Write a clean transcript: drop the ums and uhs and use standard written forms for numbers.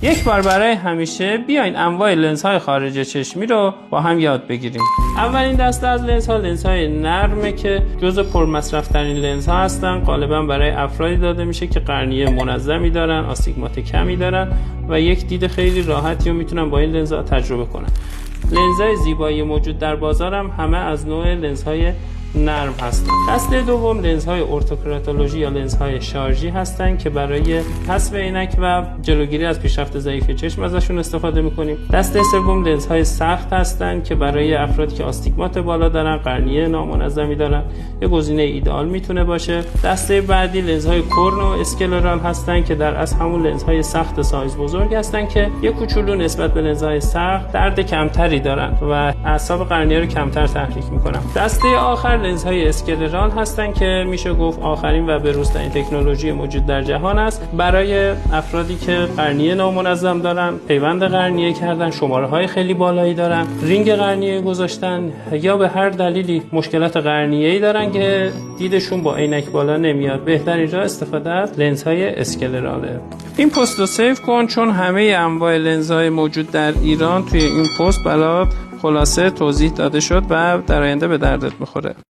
یک بار برای همیشه بیاین انواع لنزهای خارج چشمی رو با هم یاد بگیریم. اولین دسته از لنزها لنزهای نرمه که جزو پرمصرف‌ترین لنزها هستن. غالبا برای افرادی داده میشه که قرنیه منظمی دارن، آستیگمات کمی دارن و یک دید خیلی راحتی رو میتونن با این لنزها تجربه کنن. لنزهای زیبایی موجود در بازار هم همه از نوع لنزهای نرم هستند. دسته دوم لنزهای ارتوکراتولوژی یا لنزهای شارژی هستند که برای حذف عینک و جلوگیری از پیشرفت ضعیف چشم ازشون استفاده میکنیم. دسته سوم لنزهای سخت هستند که برای افرادی که آستیگمات بالا دارن، قرنیه نامنظمی دارن، یه گزینه ایدئال میتونه باشه. دسته بعدی لنزهای کورن و اسکلرال هستند که در اصل همون لنزهای سخت سایز بزرگ هستند که یه کوچولو نسبت به لنزهای سخت درد کمتری دارن و اعصاب قرنیه رو کمتر تحریک میکنن. دسته آخر لنزهای اسکلرال هستند که میشه گفت آخرین و به‌روزترین تکنولوژی موجود در جهان است برای افرادی که قرنیه نامنظم دارن، پیوند قرنیه کردن، شماره‌های خیلی بالایی دارن، رینگ قرنیه گذاشتن یا به هر دلیلی مشکلات قرنیه‌ای دارن که دیدشون با عینک بالا نمیاد. بهترین راه استفاده از لنزهای اسکلراله. این پست رو سیو کن چون همه انواع لنزهای موجود در ایران توی این پست برات خلاصه توضیح داده شد و در آینده به دردت می‌خوره.